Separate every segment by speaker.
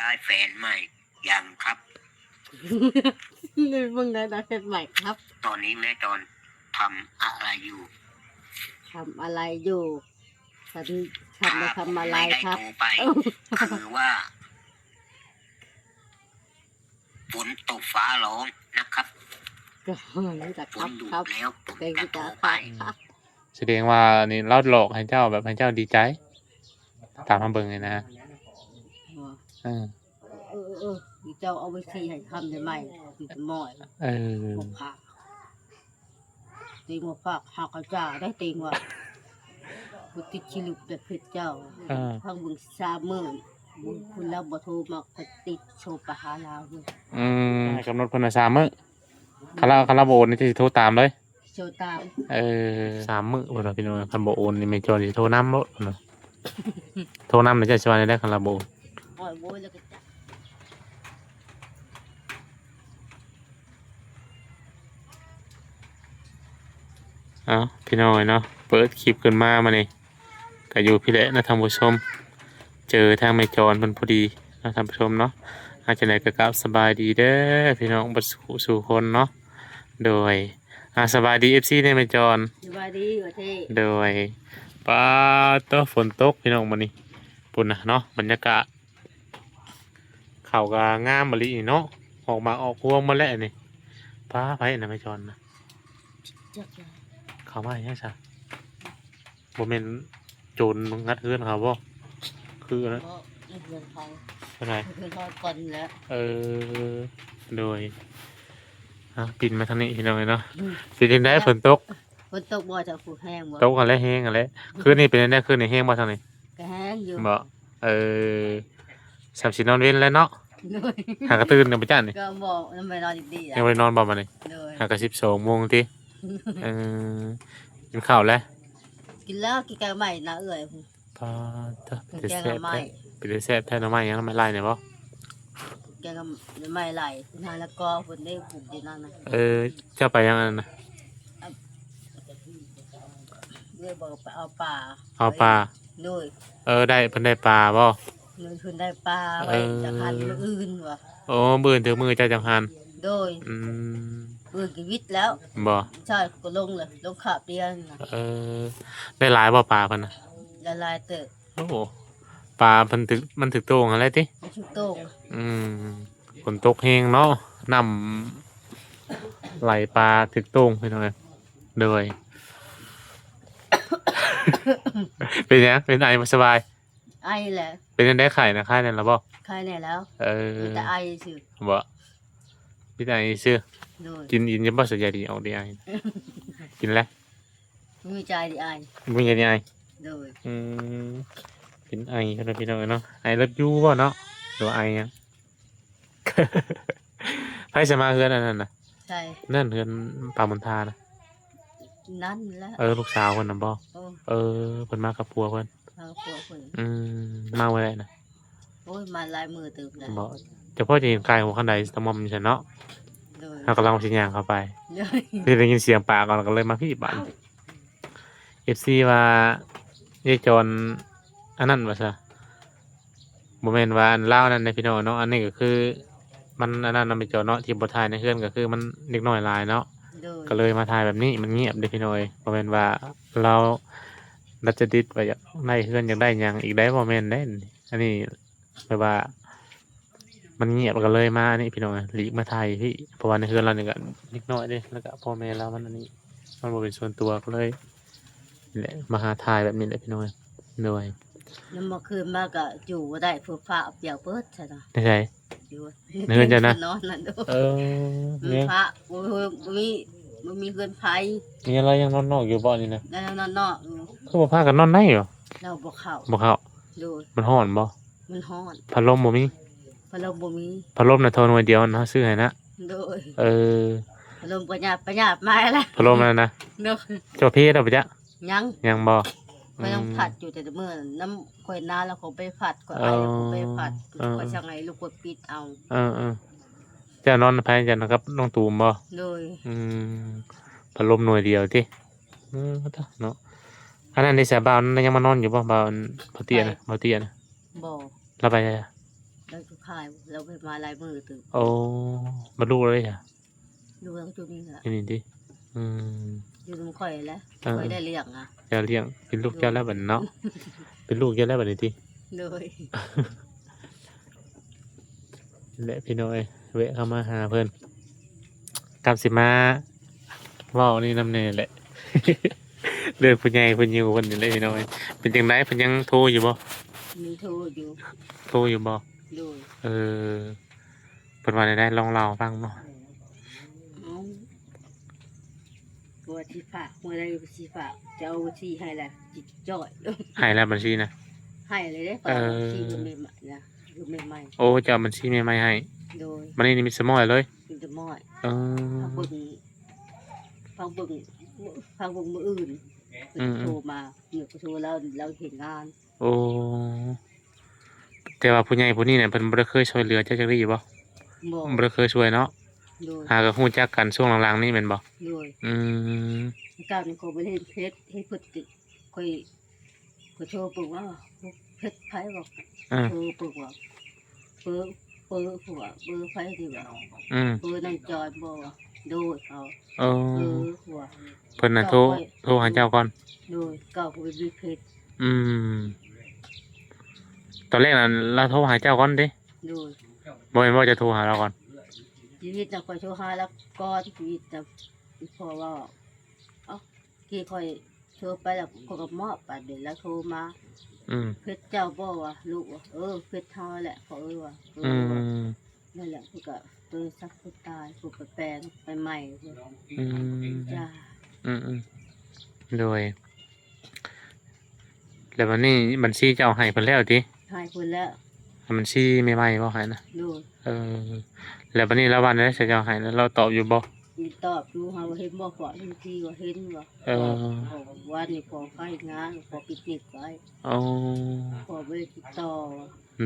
Speaker 1: ได้แฟนใหม่ยังครับ
Speaker 2: นี่มึงได้แฟนใหม่ครับ
Speaker 1: ตอนนี้แม่จอนทำอะไรอยู่
Speaker 2: ทำอะไรอยู่ฉันไม่ทำอะไร
Speaker 1: ไม่ได้
Speaker 2: ครับ
Speaker 1: โทรไป คือว่าฝนตกฟ้าร้องนะครับ
Speaker 2: ก็รู้จัก
Speaker 1: ฝ
Speaker 2: ครั
Speaker 1: น
Speaker 2: บ
Speaker 1: หยุด
Speaker 2: ครับ
Speaker 1: แล้วผม
Speaker 2: เด็ก
Speaker 1: จะโทร
Speaker 2: จ๋า
Speaker 1: ไป
Speaker 2: ครับ
Speaker 3: แสดงว่านี่เราหลอกให้เจ้าแบบให้เจ้าดีใจ ตามมาเบิ่งเลยนะเออ
Speaker 2: ดีเจ้าเอาไปซีให้ทำได้ไหมดีจะหมอย
Speaker 3: เออ
Speaker 2: หมกผักตีหมกผักหักกระจ่าได้ตีว่าบุติชิลุกแต่เพชรเจ้า
Speaker 3: เออ
Speaker 2: พังบึงซาเมื่อบุญคุณแล้วบ่โทรมาติดโชว์ปะหาลาวเลย
Speaker 3: ให้กำหนดเพิ่นว่า3 มื้อคาราโบโอนนี่จะสิโทรตามเลย
Speaker 2: โชว์ตาม
Speaker 3: 3 มื้อพุ่นน่ะพี่น้องคันบ่โอนนี่แม่จอนสิโทรนำโลดพุ่นน่ะโทรนำแล้วจะสิว่าได้คาราโบ
Speaker 2: อ้อยโวยแล้วก็จับ
Speaker 3: เอ้าพี่น้อยเนาะเปิดคลิปขึ้นมามานี่ก็อยู่พี่แหละนะท่านผู้ชม เจอทางแม่จอนเพิ่นพอดีนะท่านผู้ชมเนาะอาจจะไหนก็กลับสบายดีเด้อพี่น้องบ่สู่คนเนาะโดยสบายดี FC ได้แม่จอน
Speaker 2: สบายดีประเทศ
Speaker 3: โดยป้าตฝนตกพี่น้องมื้อนี้ปุ่นน่ะเนาะบรรยากาศเขาก็งามมะลินี่เนาะออกมาออกพวงมาแล้วนี่ป้าไผน่ะแม่จอนนะ
Speaker 2: จักร
Speaker 3: เขามาอย่างซะบ่แม่นโจรงัดเฮือนเขาบ่คือนะ
Speaker 2: ก็เพื่อนเขา
Speaker 3: เท่าไหร่
Speaker 2: เพื่อนเขาก่อนแล้ว
Speaker 3: โดยปินมาทางนี้พี่น้องเนาะสิจังได๋ฝนตก
Speaker 2: ฝนตกบ่จะผูแห้งบ่
Speaker 3: ตกกันแล้วแฮงกันแล้วคืนนี้เป็นจังได๋คืนนี้แฮงบ่ทางนี้
Speaker 2: ก็แห้งอยู่
Speaker 3: บ่สามสินอนเว้นแล้วเนาะ
Speaker 2: เลย
Speaker 3: หากระตื่นกันไปจ้านี่
Speaker 2: ก็บอกน้ำไปนอนดีๆ
Speaker 3: ยังบ่ได้นอนบ่มานี่
Speaker 2: เลย
Speaker 3: หากระ12 โมงติเออกินข้าวแล้ว
Speaker 2: กินแล้วกินแกงใหม่นะเอ่ย
Speaker 3: พอตะ
Speaker 2: กินแกงใหม่
Speaker 3: ไปได้แซ่บแท้หน่อไม้ยังไม่ไล่เนี่ยบ่
Speaker 2: แกงใหม่ไหลนาแล้วก็ฝนได้ปลูกดีนั่นนะ
Speaker 3: เจ้าไปยังอันนั้นน่ะ
Speaker 2: เลยบอกไปเอาปลา
Speaker 3: เอาปลา
Speaker 2: ด้วย
Speaker 3: ได้เพิ่นได้ปลาบ่
Speaker 2: เงินทุนได้ปลาไว้จะคันมืออื่นวะ
Speaker 3: โอ้มื้อถึงมื้อเจ้าจังหัน
Speaker 2: โดย
Speaker 3: อืม
Speaker 2: ปืนกีวิตแล้ว
Speaker 3: บ่
Speaker 2: ใช่ก็ลงเลยลงขาบเดียวนะ
Speaker 3: ได้หลายบ่ปลาเพิ่นน่ะ
Speaker 2: ละลายเตอะ
Speaker 3: โอ้ปลาเพิ่นมันถึกโตงอะไรติ
Speaker 2: ไม่ชุบโต้ง
Speaker 3: ฝนตกแฮงเนาะน้ำไหลปลาถึกโตงพี่น้องเอ้ยโดย เป็นหยังเป็นไอบ่สบาย
Speaker 2: ไอแหละ
Speaker 3: เป็นจังได๋ไข่นะไข่นั่นล่ะบ่
Speaker 2: ใครเนี่ยแล้ว
Speaker 3: อ
Speaker 2: มีแต่ไอสิ
Speaker 3: บ่พี่ไอซื้อ
Speaker 2: โดย
Speaker 3: กินจะบ่สนใจดีออกดีไอกินแล้ว
Speaker 2: ไม่มีใจดีไอ
Speaker 3: บ่อยากดีไอ
Speaker 2: โดย
Speaker 3: เป็นไอกันเลยพี่น้องเนาะไอเลิฟยูบ่เนาะหรือว่าไอหยัง ไผสิมาเฮือนอันนั้นน่ะ
Speaker 2: ใช่
Speaker 3: นั่นเฮือนป่ามนทานะ
Speaker 2: นั่นแหละ
Speaker 3: ลูกสาวเพิ่นน่ะบ่
Speaker 2: โอ้
Speaker 3: เพิ่นมากับผัวเพิ่น
Speaker 2: ทางผัวคน
Speaker 3: มาไว้ได้น่ะ
Speaker 2: โอ้ยมาลายมือตึกเลย
Speaker 3: บ่เฉพาะจะเห็นกายของคันใดตะมอมอยู่ซั่นเนาะ
Speaker 2: โดย
Speaker 3: เฮากำลังสิย่างเข้าไป
Speaker 2: เลย
Speaker 3: คือได้ยินเสียงปลาก่อนก็เลยมาพี่บ้าน FC ว่ายายจรอันนั้นว่าซะบ่แม่นว่าอันลาวนั่นนะพี่น้องเนาะอันนี้ก็คือ มันอันนั้นนำไปจอเนาะที่บ่ถ่ายในเฮือนก็คือมันเด็กน้อยหลายเนาะ
Speaker 2: โดย
Speaker 3: ก็เลยมาถ่ายแบบนี้มันเงียบเด้พี่น้อยบ่แม่นว่าเราดัดจริตว่าอยากได้เฮือนอยากได้หยังอีกได้บ่แม่นเด้อันนี้แบบว่า มันเงียบก็เลยมานี่พี่น้องหลีกมาถ่ายพี่เพราะว่าในเฮือนเรานี่ก็เด็กน้อยเด้แล้วก็พ่อแม่เรามันอันนี้ มันบ่เป็นส่วนตัวก็เลยนี่แหละมาหาถ่ายแบบนี้แหละพี่น้อยโดย
Speaker 2: แล้วเมื่อคืนมาก็อยู่บ่ได้ฝืนฟ้าเปียกเปิดใช่ไหม
Speaker 3: ได้ไส
Speaker 2: อยู่
Speaker 3: เฮือนจ้ะนะ
Speaker 2: นอนนั่นดู
Speaker 3: เนี่ย
Speaker 2: พระมีเงินไผ
Speaker 3: มีอะไรยังนอกอยู่บ่นี่นะ
Speaker 2: แล้วนอนนอก
Speaker 3: คือบ่พากันนอนได้เหรอ
Speaker 2: เราบ่เข้า
Speaker 3: บ่เข้า
Speaker 2: ดู
Speaker 3: มันร้อนบ่
Speaker 2: มันฮ้อน
Speaker 3: พัดลมบ่มี
Speaker 2: พะลมบ่มี
Speaker 3: พัดลมน่ะโทรหน่วยเดียวนะซื้อให้นะ
Speaker 2: โดย
Speaker 3: เออ
Speaker 2: พะลมปัญญามาแล้ว
Speaker 3: พัดลมนั่นนะ
Speaker 2: เนาะ
Speaker 3: เจ้าพี่เอาไปจ้ะ
Speaker 2: ยัง
Speaker 3: ยังบ่
Speaker 2: ก็ยังผัดอยู่แต่เมื่อน้ำข่อยนาแล้วเขาไปผัดข่อยไอแล้วเขาไปผัดข่อยช่างไงลูกกดปิดเอา
Speaker 3: เออเจ้านอนภายจันนะครับน้องตูมบ่
Speaker 2: โดย
Speaker 3: พัดลมหน่วยเดียวติเนาะอันนั้นในสายบ่าวนั้นยังมานอนอยู่บ่บ่าวเตียนะบ่าวเตียนะ
Speaker 2: บ่
Speaker 3: เราไปจ้ะ
Speaker 2: ไ แล้วก็ขายแล้วไปมาลายมือตื่น
Speaker 3: โอ้บ่รู้เลยอ่ะ
Speaker 2: ดูทั้งจุดนี้แหละ
Speaker 3: นี่ดิอืม
Speaker 2: อยู่ตรงข่อยแล้ว
Speaker 3: เออ
Speaker 2: ข่อยได้เลี้ยงอ่ะ
Speaker 3: เจ้าเลี้ยงเป็นลูกเจ้าแล้วบัดเนาะ เป็นลูกเจ้าแล้วบัดนี้ติ
Speaker 2: เลย
Speaker 3: และพี่น้อยแวะเข้ามาหาเพิ่นกลับสิมาเว้านี่นำแน่แหละ เรื่องผู้ใหญ่เพิ่นอยู่เพิ่นนี่แหละพี่น้อยเป็นจังไดเพิ่นยังโทรอยู่บ่
Speaker 2: มีโทรอยู่
Speaker 3: โทรอยู่บ่
Speaker 2: โดย
Speaker 3: เออเพิ่นว่าได้ลองเล่าฟังเนาะ
Speaker 2: เอาตัวที่ฝากเมื่อไรที่ฝากจะเอาที่ให้แหละจิตจ่อย
Speaker 3: ให้แล้วบัญชีนะ
Speaker 2: ให้เลยได้
Speaker 3: เอ
Speaker 2: ฝาก
Speaker 3: อ
Speaker 2: ที่มันใหม่ๆนะคือใหม่
Speaker 3: โอ้จะเอาบัญชีใหม่ๆให้
Speaker 2: ๆโดย
Speaker 3: มันนี่มีสมอยเลย
Speaker 2: เป็นจะม้อย
Speaker 3: เออ
Speaker 2: ฟังเบิ่งมืออื่นเพิ่นโทรมาเหนือก็โทรแล้วเราเห็นงาน
Speaker 3: โอ้แต่ว่าผู้ใหญ่ผู้นี้เนี่ยเพิ่นบ่ได้เคยช่วยเหลือเจ้าจักรีบ่
Speaker 2: บอก
Speaker 3: บ่ได้เคยช่วยเนาะ
Speaker 2: โดย
Speaker 3: หาก็ฮู้จักกันช่วงหลังๆนี่แม่นบ่
Speaker 2: โดย
Speaker 3: อืม
Speaker 2: ก้าวนี่เขาไปเล่นเพชรให้เพิ่นติค่อยโทรปึกว่าเพชรไผบอก
Speaker 3: อ่า
Speaker 2: โทรปึกว่าเปิ้ผัวเบอร์ไผดีว่า
Speaker 3: อืม
Speaker 2: เบอร์นั่นจอยบ่ว่าโดยเอา
Speaker 3: โอ้
Speaker 2: เบอร์ผัว
Speaker 3: เพิ่นน่ะโทรหาเจ้าก่อน
Speaker 2: โดยเก้าก็ไปมีเพชร
Speaker 3: อืมตอนแรกน่ะเราโทรหาเจ้าก่อนเด้
Speaker 2: โดย
Speaker 3: บ่แม่นว่าจะโทรหาเราก่อน
Speaker 2: ชีวิตน่ะค่อยโทรหาแล้วก่อนชีวิตน่ะพอว่าเอ้าที่ค่อยโทรไปแล้วก็ก็มอบไปเดี๋ยวแล้วโทรมา
Speaker 3: อืม
Speaker 2: เพชรเจ้าบ่วะลูกวะเพชรเฮาแหละเขาว่า
Speaker 3: อื
Speaker 2: เออว่ะ
Speaker 3: ม
Speaker 2: นั่นแหละคือก็ตัวซักผู้ตายผู้ไปแปลงไปใหม่เพิ่น
Speaker 3: อืม
Speaker 2: จ้า
Speaker 3: อืมโดยแล้ววันนี้บัญชีเจ้าให้เพิ่นแล้วติ
Speaker 2: หายคนแล้ว
Speaker 3: บัญชีใหม่ๆบ่ให้นะ
Speaker 2: ดู
Speaker 3: เออแล้วบัดนี้เราวันได้เสียเจ้าให้แล้วเราตอบอยู่บ่
Speaker 2: มีตอบดูเฮาว่าเห็นบ่พอทันทีว่าเห็นบ่
Speaker 3: เออ
Speaker 2: วันนี้พอไฟงานพอปิดนิกไว้
Speaker 3: อ๋อ
Speaker 2: พอบ่ได้ติดต่อ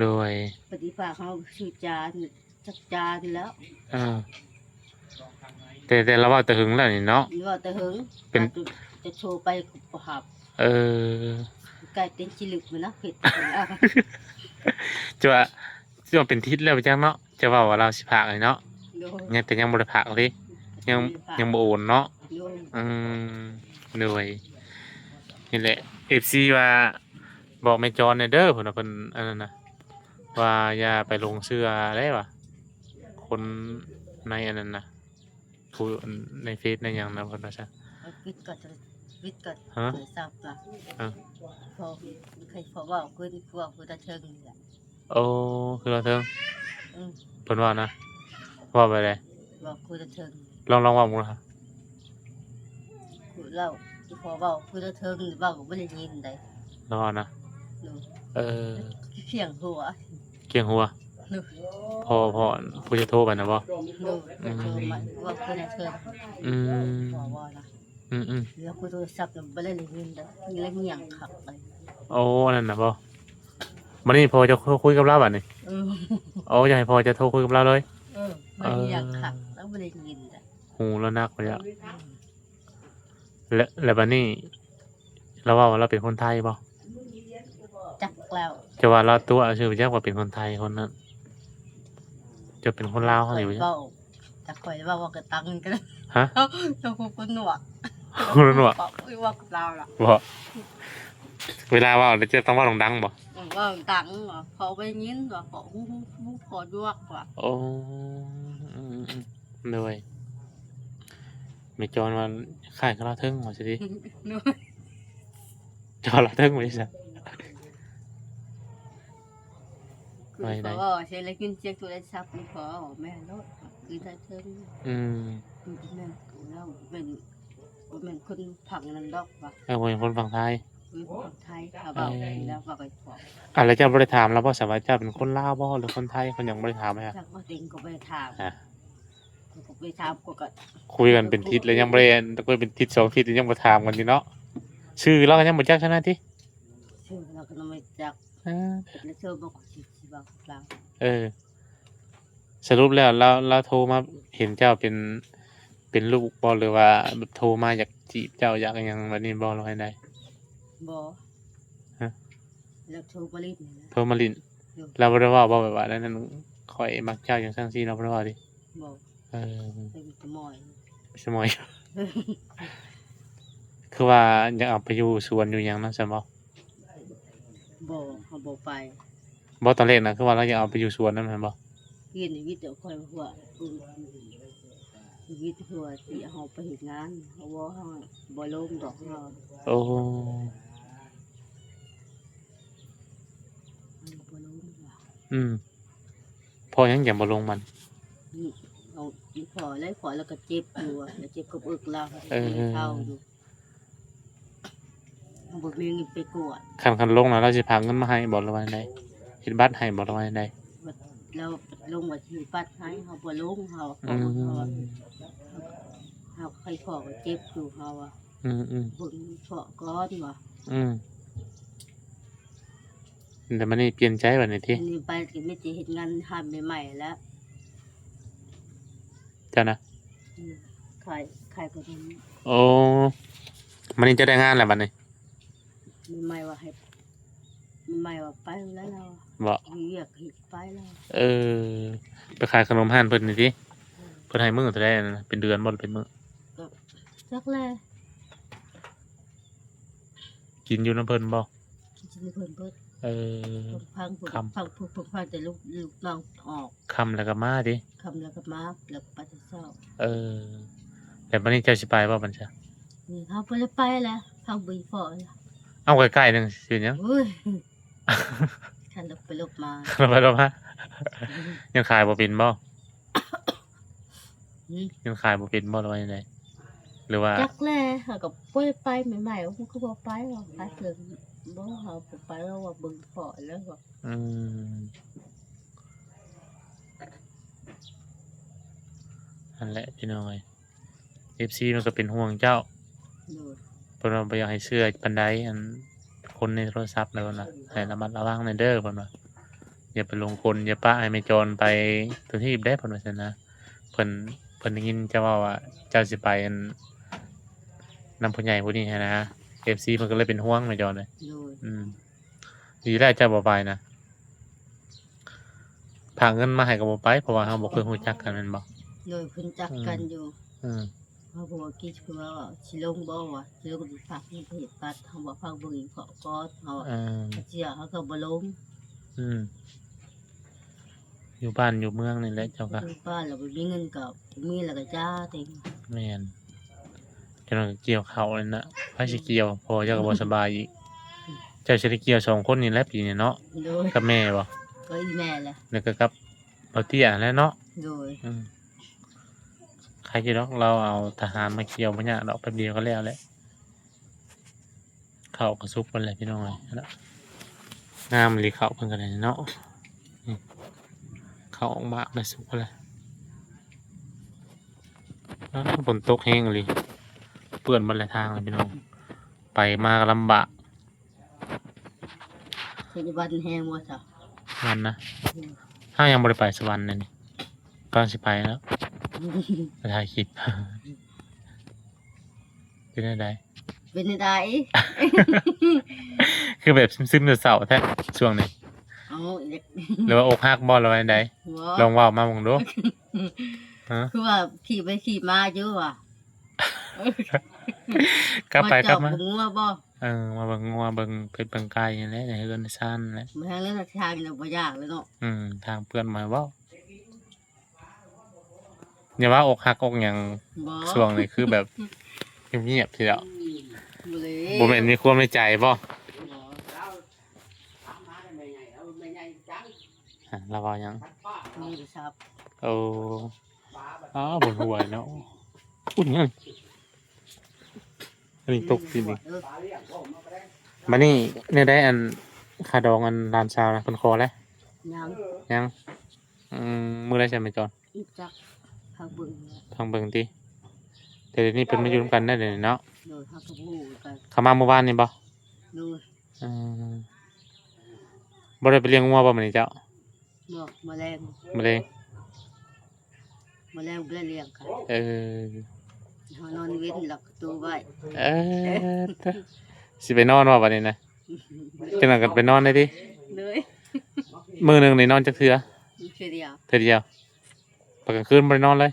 Speaker 3: โดย
Speaker 2: ปฏิภาคเฮาชื่อจานจักจานแล้ว
Speaker 3: เออแต่เราเว้าแต่หึงแล้วนี่เนาะ
Speaker 2: นี่ว่าแต่หึง
Speaker 3: เป็น
Speaker 2: จะโชว์ไปก็บ่หับ
Speaker 3: เออ
Speaker 2: ใกล้เป็นจิลึกมันนะเผ็ดแล้ว
Speaker 3: จะว่าจะว่าเป็นทิศแล้วจังเนาะจะเว้าว่าเราสิพากเลยเนาะ
Speaker 2: ดู
Speaker 3: ยังแต่ยังบ่ได้พากเลยยังบ่โอนเนาะ
Speaker 2: ดู
Speaker 3: อืมโดยนี่แหละ FC ว่าบอกแม่จอนเด้อเพิ่นว่าเพิ่นอันนั้นน่ะว่าอย่าไปลงเชื่อได้ว่ะคนในอันนั้นน่ะผู้ในเฟซในหยังนะเพิ่นว่าซะ
Speaker 2: วิทย์ก็จะวิทย์ก็
Speaker 3: ฮะ
Speaker 2: เคยทราบนะ
Speaker 3: ฮะ
Speaker 2: พอเคยพอว่าคือพวกคือตะเชิงนี่แหละ
Speaker 3: โอ้คือเราเทิง
Speaker 2: อืม
Speaker 3: เพิ่นว่านะว่าไปเลย
Speaker 2: บอกคือตะเชิง
Speaker 3: ลองว่าหมึงนะ
Speaker 2: คือเล่าที่พอเว่าคือตะเชิงนี่เว่าก็บ่ได้ยินได้
Speaker 3: ลองว่านะ
Speaker 2: หนู
Speaker 3: เออ
Speaker 2: เสียงหัว
Speaker 3: เกียงหัว
Speaker 2: หนู
Speaker 3: พอผู้จะโทรไปนะบ่
Speaker 2: หนูตะเชิงมันว่าคือตะเชิง
Speaker 3: อืม
Speaker 2: พอว่านะ
Speaker 3: อืม
Speaker 2: แล้วคือโทรศัพท์น่ะบ่ได้ยินได้มีแล้วเงียงคักเลย
Speaker 3: โอ้นั่นน่ะบ่บัดนี้พอจะคุยกับเราบัดนี้
Speaker 2: เออ
Speaker 3: โอ้อยากให้พอจะโทรคุยกับเราเลย
Speaker 2: มันเงียงคักแล้วบ่ได้ยินได้
Speaker 3: หูแล้วนักไปแล้วแล้วบัดนี้เราว่าเราเป็นคนไทยบ่
Speaker 2: จักแล้ว
Speaker 3: จะว่าเราตัวชื่อไปจักว่าเป็นคนไทยคนนั้นจะเป็นคนลาวเฮานี่บ่
Speaker 2: เว้าจักข่อยว่าก็ตังกัน
Speaker 3: ฮะ
Speaker 2: ตัวคนหนวก
Speaker 3: คนหนวก
Speaker 2: ว่ากับเราล่ะ
Speaker 3: บ่เวลาเว่าจะต้องเว่าดังๆบ่
Speaker 2: ว่าตังเหรอเขาไปยินเหรอเขาหูพอดวกว่ะ
Speaker 3: โอ้เลยไม่จอนว่าขายกระเทิงว่าสิดิ
Speaker 2: นู้
Speaker 3: จอระเทิงไว้ซะ
Speaker 2: คือเขาว่าใช้แล้วกินเชียงตัวได้ซับนี่พอแม่รถคือได้เทิง
Speaker 3: อืม
Speaker 2: คือแม่เราเป็นคนผักนันดอกว่ะ
Speaker 3: เออเป็นคนฝั่งไทย
Speaker 2: คือคนไทยเขาบอกแล้วว่าไปขอ
Speaker 3: อ่ะแล้วเจ้าบ่ได้ถามแล้วบ่สบายเจ้าเป็นคนลาวบ่หรือคนไทยคนหยังบ่ได้ถามไหมฮะ
Speaker 2: ถ้าว่าเต็งก็ไปถาม
Speaker 3: อ่ะ
Speaker 2: ก็ไปถามก็
Speaker 3: คุยกันเป็นทิศแล้วยังบ่ได้คุยเป็นทิศสองทิศยังบ่ถามกันอยู่เนาะชื่อเราก็ยังบ่จักชนะติ
Speaker 2: ชื่อเราก็ไม่จัก
Speaker 3: เออ
Speaker 2: แล้วเชื่อบอกสิบอกเรา
Speaker 3: เออ สรุปแล้วเราโทรมาเห็นเจ้าเป็นลูกบ่หรือว่าแบบโทรมาอยากจีบเจ้าอยากหยังแบบนี้บ่เราให้ได้
Speaker 2: บอ
Speaker 3: ฮะ
Speaker 2: แล้วโทรบริษนะ
Speaker 3: โทรมาลิน เราบ่ได้เว้าบ่แบบว่านั้นข่อยมักเจ้าจังซั่นซี่เราบ่ได้เว้าติ
Speaker 2: บอก
Speaker 3: เออ
Speaker 2: เป็นสมอย
Speaker 3: สมอย คือว่าอยากเอาไปอยู่สวนอยู่หยังนำซั่นบ่
Speaker 2: บอกเขาบอกไป
Speaker 3: บ่ตอนแรกน่ะคือว่าเราอยากเอาไปอยู่สวนนำซั่นบ่
Speaker 2: เรียนวิทย์เดี๋ยวคอยหัววิทย์หัวที่เขาไปเห็นงานเขาบอกเขาบ่ล้มดอกเขา
Speaker 3: โอ้
Speaker 2: บ่ล้มว่ะ
Speaker 3: พอยังอย่าบ่ลงมัน
Speaker 2: นี่เอาอีพอแล้วพอแล้วก็เจ็บอยู่อะแล้วเจ็บกับอึกเรา
Speaker 3: เออ
Speaker 2: เท่าอยู่บ่มีเงินไปกวด
Speaker 3: คันลงแล้วเราสิพาเงินมาให้บ่หรือว่าจั่งใดเฮ็ดบัตรให้บ่หรือว่าจั่งใด
Speaker 2: แล้วลงว่าที่ปัดให้เขาบ่ลงเขา
Speaker 3: อืม
Speaker 2: เขาใครพอก็เจ็บอยู่เขาอ่ะ
Speaker 3: อืม
Speaker 2: เบิ่งพอก้อนว่ะ
Speaker 3: แต่มันนี่เปลี่ยนใจบัดนี้ติ
Speaker 2: อันนี้ไปก็ไม่จะเฮ็ดงานทำใหม่ๆแล้ว
Speaker 3: เจ้านะ
Speaker 2: อืมขายก็ท
Speaker 3: โอ้มันนี่จะได้งานแล้วบัดนี้
Speaker 2: ำใหม่ๆว่าให้ใหม่ๆว่าไปแล้วเรา
Speaker 3: บ่
Speaker 2: เรียกเฮ็ดไปแล้ว
Speaker 3: เออไปขายขนมห้านเพิ่นนี่ติเพิ่นให้มื้อเท่าใดนั่นน่ะเป็นเดือนบ่หรือเป็นมื้อ
Speaker 2: จักแล
Speaker 3: กินอยู่นำเพิ่นบ่
Speaker 2: สิเพิ่นเบิด
Speaker 3: เออ
Speaker 2: พัง
Speaker 3: คำ
Speaker 2: พังแต่ลูกน้องออก
Speaker 3: ค่ำแล้วก็มาติ
Speaker 2: คำแล้วก็มาแล้วก็ไปแต่เช้า
Speaker 3: เออแต่บัดนี้เจ้าสิไปบ่บัดซะ
Speaker 2: นี่เขาบ่ได้ไปแล้วเขาบ่ฟอแล้ว
Speaker 3: เอาใกล้ๆนึงสิหยัง
Speaker 2: โอ้ยคันลบไปลบมา
Speaker 3: เราไปมายังขายบ่เป็นบ่
Speaker 2: อืม
Speaker 3: ยังขายบ่เป็นบ่หรือว่าจังไดหรือว่า
Speaker 2: จักแลเขาก็บ่ได้ไปใหม่ๆมันก็บ่ไปหรอกไปเถิงบ่เขาบ่ไปแล้วว่าเบิ่งพอแล้วว่า
Speaker 3: อืมนั่นแหละพี่น้อย FC มันก็เป็นห่วงเจ้า
Speaker 2: โดย
Speaker 3: เพิ่นว่าบ่อยากให้เชื่อปานใดอันคนในโทรศัพท์แล้วนะให้ระมัดระวังหน่อยเด้อเพิ่นว่าอย่าไปลงกลอย่าปะให้แม่โจรไปตัวที่ได้เพิ่นว่าซั่นนะเพิ่นได้ยินเจ้าเว้าว่าเจ้าสิไปอันนำผู้ใหญ่ผู้นี้หั้นนะ FC มันก็เลยเป็นห่วงแม่โจรเลย
Speaker 2: โดย
Speaker 3: ดีแล้วเจ้าบ่ไปนะพาเงินมาให้ก็บ่ไปเพราะว่าเราบ่เคยรู้จักกันแม่นบ่
Speaker 2: โดยเพิ่นจักกันอยู่
Speaker 3: อืม
Speaker 2: เขาบอกว่าคิดคือว่าสิลงบ่ว่าสิลงสิฝากเงินไปเฮ็ดบัตรเขาบอกฝากเบิ่งอีกเพราะก็เขา เสียเขาก็บ่ลง
Speaker 3: อืมอยู่บ้านอยู่เมืองนี่แหละเจ้าก็
Speaker 2: อยู่บ้านแล้วบ่มีเงินก็มีแล้วก็จ้าเต็ง
Speaker 3: แม่นเจ้าก็เกี่ยวข้าวนั่นน่ะไผสิเกี่ยวพ่อเจ้าก็บ่สบายอีกเจ้าสิได้เกี่ยวสองคนนี่แหละปีนี้เนาะ
Speaker 2: โดย
Speaker 3: กับแม่บ่
Speaker 2: ก็อีแม่แหละ
Speaker 3: แล้วก็กับบ่เตี้ยแหล้วเนาะ
Speaker 2: โดย
Speaker 3: ใครสิดอกเราเอาทหารมาเกี่ยวบ่ยากดอกแป๊บเดียวก็แล้วแหละข้าวก็สุกเบิดแล้วพี่น้องเอ้ยนั่นล่ะงามอีหลีข้าวเพิ่นก็ได้เนาะนี่ข้าวออกมากแล้วสุกแล้วฝนตกแห้งอีหลีเปื้อนเบิดหลายทางเลยพี่น้องไปมาก็ลำบาก
Speaker 2: ปัจจุบันแฮงว่าซะ
Speaker 3: วันนะถ้ายังบ่ได้ไปสวรรค์เลยนี่กำลังสิไปแล้วไปถ่ายคลิป เป็นได้ได
Speaker 2: เป็นได้
Speaker 3: คือแบบซึมๆเศร้าๆแท้ช่วงนี้
Speaker 2: เอาเด็ก
Speaker 3: หรือว่าอกหักบ่หรือว่าจั่งใดลองเว้ามาเบิ่งดูฮะ
Speaker 2: คือว่าขี่ไปขี่มาอยู่ว่ะ
Speaker 3: กลับไปกลับมา
Speaker 2: เจ้บ่งัวบ่
Speaker 3: มาเบิ่งงัวเบิ่งเป็ดเบิ่งไก่นี่แหละในเรือนในซ่านนั่นแหละ
Speaker 2: มาทางเรื่องทางนี่บ่ยากเลยเนาะ
Speaker 3: ทางเพื่อนมาเว้าอย่าว่าอกหักอกหยัง
Speaker 2: บ่
Speaker 3: ช่วงนี้คือแบบเงียบๆทีเดียว
Speaker 2: บ่เลย
Speaker 3: บ่แม่นมีความในใจบ่เราเว้าหยัง
Speaker 2: มีครับ
Speaker 3: โอ้อ้าวบนหัวเนาะอุ่นยังอันนี้ตกสินี่มานี่เนี่ยได้อันคาดองอันลานซาวนะเพิ่นขอแล้ว
Speaker 2: ยัง
Speaker 3: ยังมื้อได้ใช่ไหมจอน
Speaker 2: อีกจักทางเบิ่ง
Speaker 3: ทางเบิ่งติแต่เดี๋ยวนี้เพิ่นมาอยู่ร่วมกันได้เดี๋ยวนี้เนาะ
Speaker 2: โดยทางกระบูกัน
Speaker 3: เขามาเมื่อวานนี่บ่
Speaker 2: โดย
Speaker 3: อืมบ่ได้ไปเลี้ยงงัวบ่มื้อนี้เจ้า
Speaker 2: บอกแมลง
Speaker 3: บ่ได้
Speaker 2: บ่ได้เลี้ยงกัน
Speaker 3: เออ
Speaker 2: เฮานอนเว้นหลักประตูไว้
Speaker 3: เออสิไปนอนว่าบัดนี้นะจังนั้นก็ไปนอนได้ติ
Speaker 2: เลย
Speaker 3: มื้อหนึงนี่นอนจักเทื่อ
Speaker 2: เสียเดียว
Speaker 3: เทื่อเดียวพอกลางคืนบ่ได้นอนเลย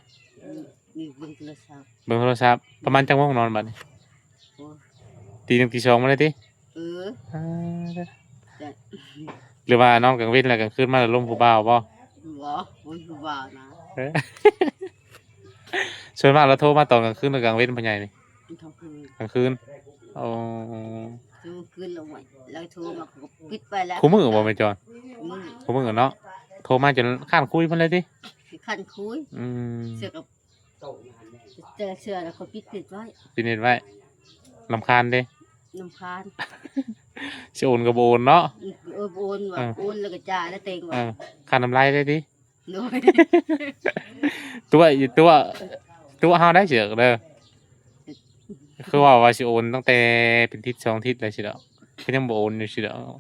Speaker 2: มีเบิ่งโทรศัพท์
Speaker 3: เบิ่งโทรศัพท์ประมาณจักโมงนอนบัดนี้
Speaker 2: โอ้
Speaker 3: ตี 1ตี2มาเลยติ
Speaker 2: เออ
Speaker 3: อ่า
Speaker 2: แต่
Speaker 3: หรือว่านอนกลางเว้นแล้วกลางคืนมาแล้วลมผู้บ่าวบ่
Speaker 2: บ่บ่คือว่านะ
Speaker 3: เอ้ย ส่วนมากเราโทรมาตอนกลางคืนหรือกลางเว้นพ่อใหญ่นี่
Speaker 2: มันเท่าคืน
Speaker 3: กลางคืนอ๋อ
Speaker 2: คือคืนละวันแล้วโทรมาเขาก็ปิดไปแล้ว
Speaker 3: คู่มือบ่แม่จอน
Speaker 2: มือ
Speaker 3: คู่มือเนาะโทรมาจนข้านคุยเพิ่นเลยติ
Speaker 2: สิคันคุย
Speaker 3: อืม
Speaker 2: เสือกับเจอเสือแล้วเขาปิดไว้
Speaker 3: ปิดเน็ตไว้รำคาญเด้
Speaker 2: น้ำคาน
Speaker 3: สิโอนก็บ่โอนเนาะ
Speaker 2: โอนว่ะโอนแล้วก็จ่ายแล้วเต็ง
Speaker 3: เอ
Speaker 2: ว่ะ
Speaker 3: อค่าน้ำลายได้ติ
Speaker 2: โดย
Speaker 3: ตัวเฮาได้เสือกเด้อคือว่าสิโอนตั้งแต่เป็นทิศสองทิศเลยสิดอกคือยังบ่โอนอยู่สิดอก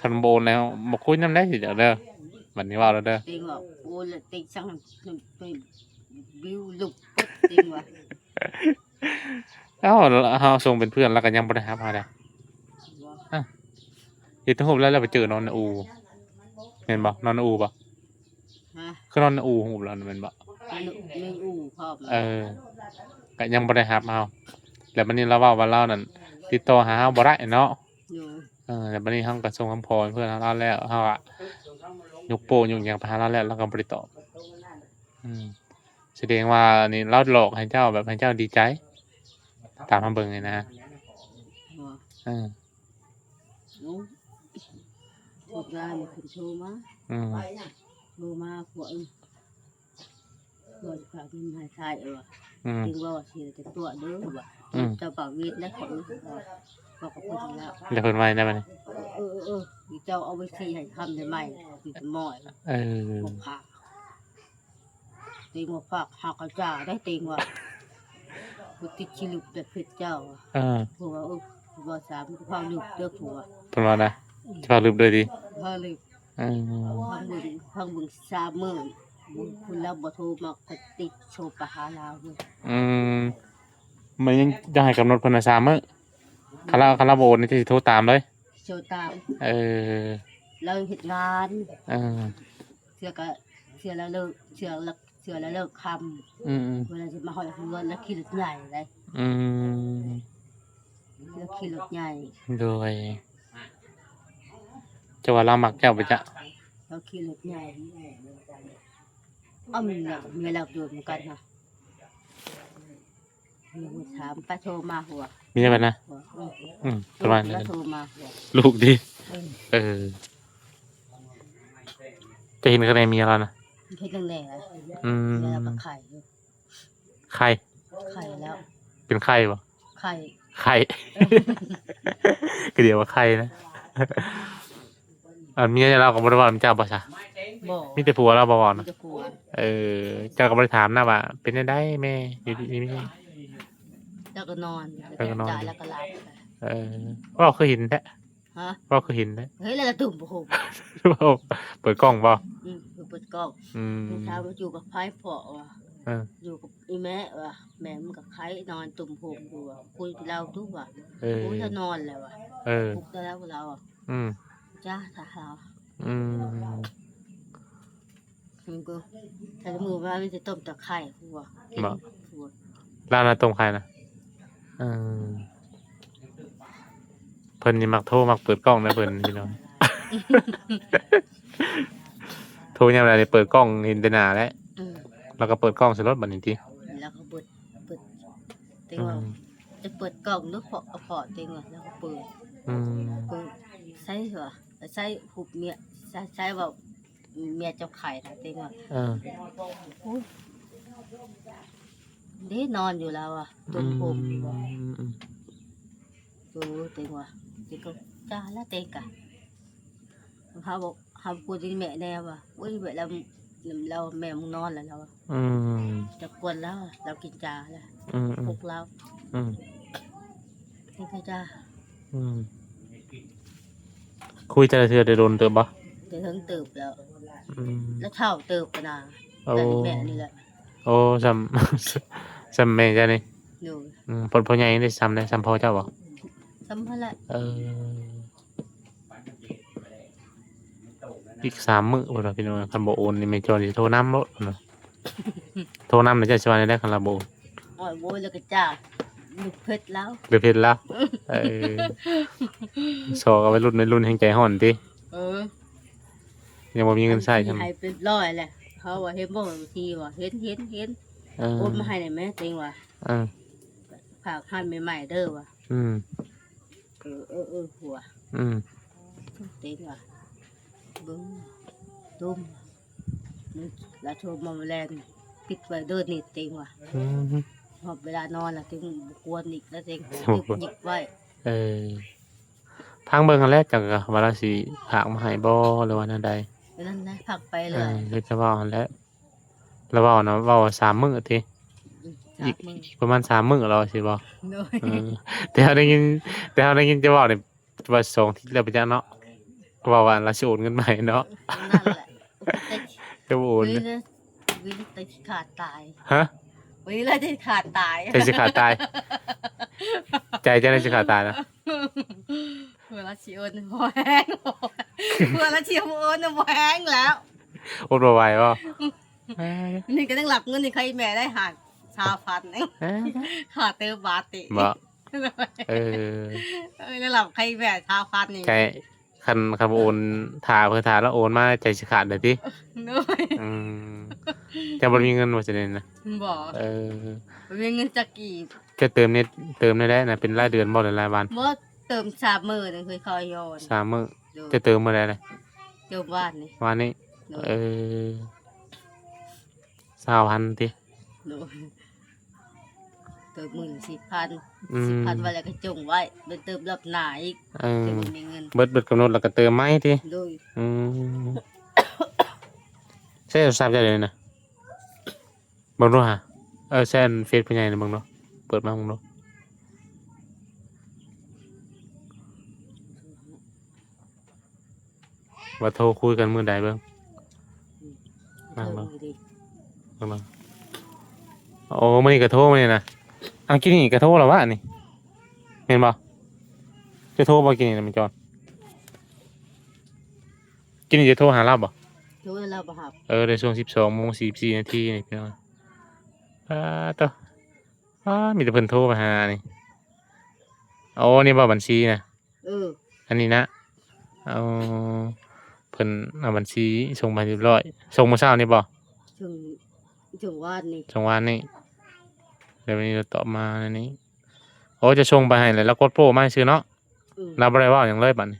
Speaker 3: คันบ่โอนแล้วบ่คุยนำได้สิดอกเด้อบัดนี้ว่าแล้วเด้อ
Speaker 2: เต็งว่ะโอนแล้วเต็งสั่งไปบิวลุกเต็งว่ะ
Speaker 3: เอ้าเฮาส่งเป็นเพื่อนแล้วก็ยังบ่ได้รับเฮาได้
Speaker 2: บ่
Speaker 3: เฮ็ดรูปแล้วเราไปเจอนอนในอูแม่นบ่นอนในอูบ่
Speaker 2: ฮะ
Speaker 3: คือนอนในอูฮู้แล้วแม่นบ่
Speaker 2: เรื่องอู่พร้อม
Speaker 3: เออก็ยังบ่ได้รับเฮาแล้วบัดนี้เราเว้าว่าเรานั่นติดต่อหาเฮาบ่ได้เนาะ
Speaker 2: อยู่
Speaker 3: แล้วบัดนี้เฮาก็ส่งคำขอให้เพื่อนเราแล้วเฮาอะยกโป้ยกหยังไปหาเราแล้วเราก็บ่ได้ตอบอืมแสดงว่านี่เราหลอกให้เจ้าแบบให้เจ้าดีใจ ตามมาเบิ่งนี่นะ
Speaker 2: บ่
Speaker 3: เออ
Speaker 2: โอ้พวกงานคนโทรมา
Speaker 3: อืม
Speaker 2: โทรมาพวกฝากเงินให้ทาย
Speaker 3: อืม
Speaker 2: ถึงว่าสิจะตัวเด้อว่ะ
Speaker 3: อืม
Speaker 2: เจ้าเป่าเวทและของบอกกับเพิ่นแล้ว
Speaker 3: แล้วเพิ่นว่าได้บัดนี้
Speaker 2: เจ้าเอาไว้ที่ให้ทำได้ไหมสิจะม้อย
Speaker 3: เออ
Speaker 2: บ่พาติงว่าฝากหากระจาได้ติงว่ากูติดชิลุกแต่เพชรเจ้า
Speaker 3: เออ
Speaker 2: ผัวบ่สามพาลุกเด้อผัว
Speaker 3: เพิ่นว่านะจะพาลืมด้วยดิ
Speaker 2: พาลุก
Speaker 3: เออ
Speaker 2: พังเบิ่ง30,000คุณแล้วบ่โทรมาก็ติดโชว์ไปหาลาวเด้อ
Speaker 3: อืมมันยังจะให้กำหนดเพิ่นน่ะ3มื้อคาราโบนี่จะสิโทรตามเลย
Speaker 2: โชว์ตาม
Speaker 3: เออ
Speaker 2: เราเฮ็ดงาน
Speaker 3: เออ
Speaker 2: เชื่อแล้วเลิกเชื่อแล้วเลิกคำ
Speaker 3: อืม
Speaker 2: เวลาจะมาหอยเงินแล้วขี่รถใหญ่เลย
Speaker 3: อืม
Speaker 2: แล้วขี่รถใหญ่
Speaker 3: โดยจะว่าเรามักเจ้าไปจ้ะ
Speaker 2: แล้วขี่รถใหญ่อ้อมีเราอยู่เหมือนกันนะมีคนถามป้าโทรมาหัว
Speaker 3: มีได้บัดนะ
Speaker 2: หัว
Speaker 3: ประมาณ
Speaker 2: แล้
Speaker 3: นั้
Speaker 2: วน โทรมาหัว
Speaker 3: ลูกดิเออ จะเห็นข้างในมีอะไรนะ
Speaker 2: เฮ็ดจังได๋
Speaker 3: อืม
Speaker 2: แล้วก็ไข่อยู่
Speaker 3: ไข่
Speaker 2: ไข่แล้ว
Speaker 3: เป็นไข่บ่
Speaker 2: ไข่
Speaker 3: ไข่ ก็เดี๋ยวว่าไข่นะอันเมียเราก็บ่ได้ว่ามันเจ้าบ่ซะ
Speaker 2: บ่
Speaker 3: มีแต่ผัวเราบ่เว้า
Speaker 2: มี
Speaker 3: นะ
Speaker 2: แต่ผัว
Speaker 3: เออ เจ้าก็บ่ได้ถามนะว่า เป็นจังได๋แม่อยู่ดีมี
Speaker 2: แล้วก็นอน
Speaker 3: แล้วก็นอน
Speaker 2: จ่ายแล้วก็หลับ
Speaker 3: เออว่าเคยเห็นแท้
Speaker 2: ฮะ
Speaker 3: ว่าเคยเห็นแท้
Speaker 2: เฮ้ยแล้วก็ตุ่มโห
Speaker 3: ว่าเปิดกล้องบ่
Speaker 2: เปิดกล้อง
Speaker 3: อืม
Speaker 2: เช้ามาอยู่กับไพ่พอว่ะ
Speaker 3: เออ
Speaker 2: อยู่กับอีแม่ว่ะแม่มันกับไพ่นอนตุ่มโหมอยู่ว่ะคุยกับเราทุกว่ะ
Speaker 3: เออ
Speaker 2: คุยจะนอนแล้วว่ะ
Speaker 3: เออ
Speaker 2: ปลุกได้แล้วเราอ่ะ
Speaker 3: อืม
Speaker 2: จ้าถ้าเรา
Speaker 3: อืม
Speaker 2: มันก็ถ้ามือว่ามันจะต้มตะไคร้หัวกินหัว
Speaker 3: ร้านน่ะตรงใครนะเออเพิ่นนี่มักโทรมักเปิดกล้องนะเพิ่นพี่น้อง โทรยามใดนี่เปิดกล้องเห็นแต่หน้าแล้ว
Speaker 2: อืม
Speaker 3: แล้วก็เปิดกล้องใส่รถบัดนี้ติ
Speaker 2: แล้วก็เปิดเต็ง
Speaker 3: อื
Speaker 2: ว่าม จะเปิดกล่องหรือพอเต็งว่ะแล้วก็เปิด
Speaker 3: อืม
Speaker 2: ใส่เหรอใส่หุบเมียใส่แบบเมียเจ้าไข่นะเต็งว่ะ
Speaker 3: เออ
Speaker 2: เด้นอนอยู่แล้วอ่ะตุ่มโหมอยู่ว่ะ
Speaker 3: อืม
Speaker 2: ดูเต็งว่ะเต็งก็จ้าแล้วเต็งกะเขาบอกเขาพูดที่แม่แน่ว่ะอุ้ยแม่เราแม่มึงนอนแล้วเรา
Speaker 3: อืม
Speaker 2: จะกวนแล้วเรากินจาแล้ว
Speaker 3: อืม
Speaker 2: ปลุกเรา
Speaker 3: อืม
Speaker 2: เต็งก็จ้า
Speaker 3: อืมคุยแต่ละเทื่อได้โดนเติบบ่
Speaker 2: เดี๋ยวถึงตื่นแล้ว
Speaker 3: อืม
Speaker 2: แล้วเท่าตื่นปะนา
Speaker 3: โอ้
Speaker 2: แต่แม่นี่แหละ
Speaker 3: โอ้ซ้ำ ซ้ำแม่จ้ะนี่
Speaker 2: อยู่
Speaker 3: พ่อใหญ่ได้ซ้ำได้ซ้ำพ่อเจ้าบ่
Speaker 2: สัมภาระ
Speaker 3: เออ อีก3 มื้อพุ่นน่ะพี่น้องคันบ่โอนนี่แม่จอนสิโทรนำโลดพุ่นน่ะโทรนำแล้วจะสิว่าได้คันเราบ่โอน
Speaker 2: โอ้ยโว้ยแล้วก็จ้าลูกเพชรแล้ว
Speaker 3: เดือเพชรแล้วเออสอกเอาไว้รุ่นแห่งใจห่อนติ
Speaker 2: เออ
Speaker 3: ยังบ่มีเงินใช้ใช่ไหม
Speaker 2: ให้เป็นร้อยแหละเขาว่าเห็นบ่บางทีว่าเห็น
Speaker 3: เออ
Speaker 2: โอนมาให้ได้แม่เต็งว่า
Speaker 3: เออ
Speaker 2: ฝากหันใหม่ๆเด้อว่ะ
Speaker 3: อืม
Speaker 2: หัว
Speaker 3: อืม
Speaker 2: เต็งว่ะเบิ่งดุมมึงแล้วโทรมาแมลงปิดไว้เด้อนี่เต็งว่ะ
Speaker 3: อืม
Speaker 2: พอเวลานอนล่ะเต็งบ่กวนอีกแล้วเต็ง
Speaker 3: บ่กวน
Speaker 2: หยิบไว้
Speaker 3: เออพังเบิ่งอันแรกจังก็ว่าเราสิฝากมาให้บ่หรือว่าแนวใด
Speaker 2: นั่นนะพักไปเล
Speaker 3: เอย อเฮ็ดจะเว้าอันแหละแล้วเว้านะเว้าว่า3 มื้อติ
Speaker 2: จา
Speaker 3: อี
Speaker 2: ก
Speaker 3: ก
Speaker 2: มึง
Speaker 3: ประมาณ3 มื้อแล้วสิบ่
Speaker 2: โดย
Speaker 3: เออแต่เราได้ยินจะเว้านี่ว่า2ที่แล้วไปจักเนาะเว้าว่าเราสิโอนเงินมาให้เนาะ
Speaker 2: นั่นแหละ
Speaker 3: จะบ่โอน
Speaker 2: วินะวินะจะขาดตาย
Speaker 3: ฮะ
Speaker 2: วินะจะขาดตาย
Speaker 3: ใจสิขาดตาย ใจจะได้สิขาดตายนะ
Speaker 2: เวลาชิโอนพอแห้งเวลาชิโอนพอแห้งแล้ว
Speaker 3: โอนบ่ไหวบ่
Speaker 2: นี่ก็ต้องหลับเงินนี่ใครแม่ได้หาชาพันเองขาดเติมบาติ
Speaker 3: บ่เออ
Speaker 2: แล้วหลับใครแม่ชาพันนี่
Speaker 3: ใจคันโอนถ่าเพื่อถ่าแล้วโอนมาใจสิขาดเลยติ
Speaker 2: ด้วย
Speaker 3: อืมจะบ่มีเงินว่าจะได้นะ
Speaker 2: บอก
Speaker 3: เออ
Speaker 2: มีเงินจะกี่
Speaker 3: จะเติมได้นะเป็นรายเดือนบ่หรือรายวัน
Speaker 2: เมื่อเติมชาเมื่อนึงเคยคอยโยน
Speaker 3: 3 มื้อจะเติมมื้อใดล่ะ
Speaker 2: เติมบ้านนี่
Speaker 3: วันนี้
Speaker 2: โด
Speaker 3: เออ20,000ติ
Speaker 2: โดยเติมมือ10,000
Speaker 3: อื
Speaker 2: 10,000
Speaker 3: ม
Speaker 2: ไว้แล้วก็จงไว้เป็นเติมรอบหน้าอีก
Speaker 3: เออ
Speaker 2: จะมีเงิน
Speaker 3: เบิดกำหนดแล้วก็เติมใหม่ติ
Speaker 2: โดย
Speaker 3: อืมใช่โทรศัพท์จะเลยนะเบิ่งดูหาแซ่นเฟซผู้ใหญ่น่ะเบิ่งดูเปิดมาเบิ่งดูว่าโทรคุยกันมื้อใดเบิ่ง นั่ง
Speaker 2: เติ
Speaker 3: เบิ่
Speaker 2: ม
Speaker 3: ง
Speaker 2: ดี
Speaker 3: เบิ่งโอ้มื้อนี้ก็โทรมานี่นะอ้าวกินนี่ก็โทรแล้ววะนี่แม่นบ่จะโทรบ่กินนี่นะมันจอนกินนี่จะโทรหาเราบ่
Speaker 2: โทรแล้วบ่ครับ
Speaker 3: ในช่วง 12:44 นาทีนี่พี่น้องต่อมีแต่เพิ่นโทรมาหานี่โอ้นี่บ่บัญชีนะ
Speaker 2: เออ
Speaker 3: อันนี้นะเอาเพิ่นเอาบัญชีส่งมาเรียบร้อยส่งเมื่อเช้านี่บ่
Speaker 2: ถึงวาดนี่
Speaker 3: ส่งวานนี่เดี๋ยววันนี้เราตอบมาอันนี้โอ้จะส่งไปให้แล้วกดโปรมาให้ซื้อเนาะ
Speaker 2: อืม
Speaker 3: เราบ่ได้เว้าหยังเลยบัดนี้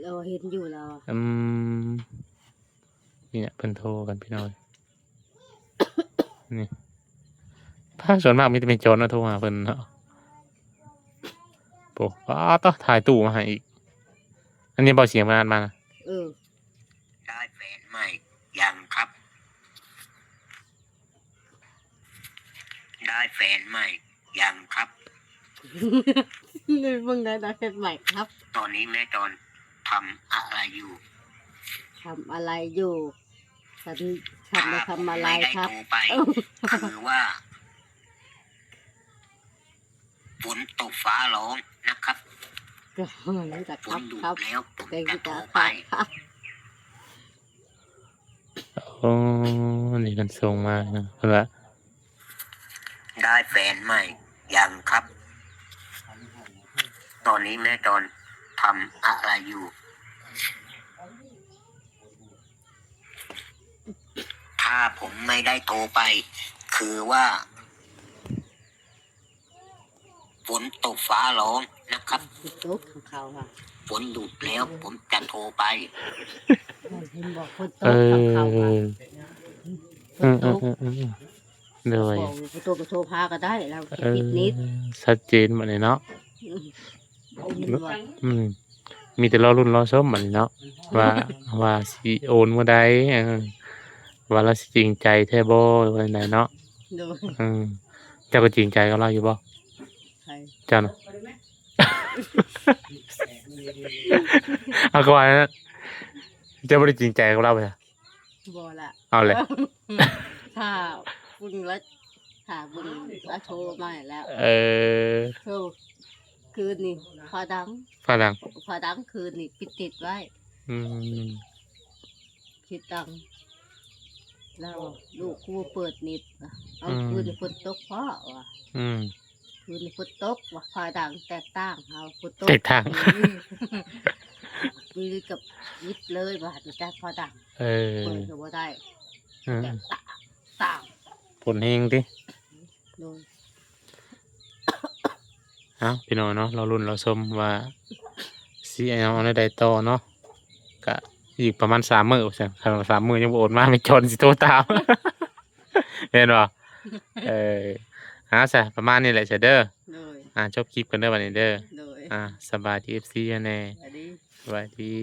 Speaker 2: เราเห็นอยู่แล้ว
Speaker 3: อืมนี่เนี่ยเพิ่นโทรกันพี่น้อย นี่ภาคส่วนมากมีแต่เป็นโจรนะโทรหาเพิ่นเนาะโปต่อถ่ายตู้มาให้อีก อันนี้เบาเสียงมานานมานะ
Speaker 2: เออ
Speaker 1: ได้แฟนใหม่ยังครับ ได้แฟนใหม่ยังครับ
Speaker 2: นี่มึงได้เห็นใหม่ครับ
Speaker 1: ตอนนี้แม่จอนทำอะไรอยู่
Speaker 2: ทำอะไรอยู่ฉันได้ทำอะไร
Speaker 1: ไม่ได้
Speaker 2: ครับ
Speaker 1: โทรไป คือว่าฝนตกฟ้าร้องนะครับ
Speaker 2: ก็รู้จัก
Speaker 1: ฝ
Speaker 2: ครั
Speaker 1: น
Speaker 2: บ
Speaker 1: ดุ
Speaker 2: ครับ
Speaker 1: แล้วผม
Speaker 2: เด็ก
Speaker 1: จะโทร
Speaker 2: จะ
Speaker 1: ไป
Speaker 2: ครับ
Speaker 3: โอ้นี่กันส่งมานะเพิ่นว่า
Speaker 1: ได้แฟนใหม่ยังครับ ตอนนี้แม่จอนทำอะไรอยู่ ถ้าผมไม่ได้โทรไป คือว่าฝนตกฟ้าร้องนะครับ
Speaker 2: ตุ๊กของเขาค่ะ
Speaker 1: ฝนหยุดแล้วผมจะโทรไป
Speaker 2: เห็นบอกคน
Speaker 3: เอ
Speaker 2: ตุ๊กของเขาค่ะ
Speaker 3: อตุ๊กโดย
Speaker 2: บอกคนตุ๊กก็โทรพาก็ได้เรา
Speaker 3: เออ
Speaker 2: คิดนิด
Speaker 3: ชัดเจนบัดนี้เนาะ
Speaker 2: เห็นว่า
Speaker 3: มีแต่รอรุ่นรอชมบัดนี้เนาะว่าสิโอนเมื่อใดว่าเราสิจริงใจแท้บ่หรือว่าจั่งใดเนาะ
Speaker 2: ดู
Speaker 3: อืมเจ้าก็จริงใจกับเราอยู่บ่
Speaker 2: ใคร
Speaker 3: เจ้าน่ะ เอาก็ว่านะเจ้าบ่ได้จริงใจกับเราไปอะ
Speaker 2: บอละ
Speaker 3: เอาเลย
Speaker 2: ถ้าบุญแล้วถ้าบุญแล้วโทรมาแล้ว
Speaker 3: เออ
Speaker 2: โทรคืนนี่พอดัง
Speaker 3: ฝรั่ง
Speaker 2: คืนนี่ปิดติดไว้
Speaker 3: อืม
Speaker 2: คิดตังค์แล้วลูกกูเปิดนิดว่ะเอาคืนฝนตกเพราะว่ะ
Speaker 3: อืม
Speaker 2: คืนฝนตกว่าพาดังแตกต่างเอาฝนตก
Speaker 3: แตกต่าง
Speaker 2: มีกับวิทย์เลยว่าจะได้พอดัง
Speaker 3: เออ
Speaker 2: เปิดก็บ่ได้
Speaker 3: อืม
Speaker 2: แตกต่าง
Speaker 3: ผลเฮงติ
Speaker 2: โดย
Speaker 3: เอ้าพี่น้องเนาะเราลุ้นเราชมว่าสิเอาได้ต่อเนาะก็อีกประมาณ3 มื้อซั่นคันว่า3 มื้อยังบ่โอนมาไม่จนสิโทรตาม เห็นบ่เออซะประมาณนี้แหละเด้อ
Speaker 2: โดย
Speaker 3: จบคลิปกันเด้อบัดนี้เด้อ
Speaker 2: โดย
Speaker 3: สบายดี FC แน่
Speaker 2: อันนี้
Speaker 3: สวัสดี